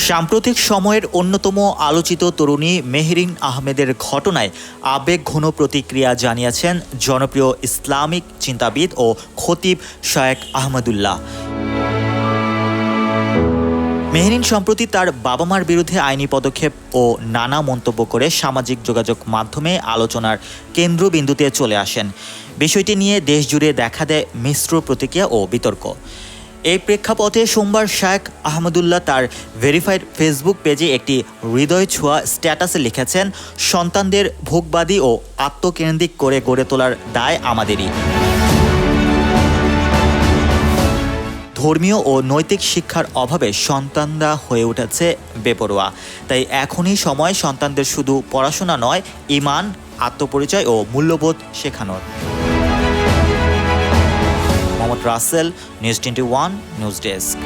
সাম্প্রতিক সময়ের অন্যতম আলোচিত তরুণী মেহরিন আহমেদের ঘটনায় আবেগঘন প্রতিক্রিয়া জানিয়েছেন জনপ্রিয় ইসলামিক চিন্তাবিদ ও খতিব শায়েখ আহমদুল্লাহ। মেহরিন সম্প্রতি তার বাবা মার বিরুদ্ধে আইনি পদক্ষেপ ও নানা মন্তব্য করে সামাজিক যোগাযোগ মাধ্যমে আলোচনার কেন্দ্রবিন্দুতে চলে আসেন। বিষয়টি নিয়ে দেশজুড়ে দেখা দেয় মিশ্র প্রতিক্রিয়া ও বিতর্ক। এই প্রেক্ষাপটে সোমবার শায়েখ আহমদুল্লাহ তার ভেরিফাইড ফেসবুক পেজে একটি হৃদয় ছোঁয়া স্ট্যাটাসে লিখেছেন, সন্তানদের ভোগবাদী ও আত্মকেন্দ্রিক করে গড়ে তোলার দায় আমাদেরই। ধর্মীয় ও নৈতিক শিক্ষার অভাবে সন্তানরা হয়ে উঠেছে বেপরোয়া। তাই এখনই সময় সন্তানদের শুধু পড়াশোনা নয়, ঈমান, আত্মপরিচয় ও মূল্যবোধ শেখানোর। Mohammad Rasel, news 21 news desk.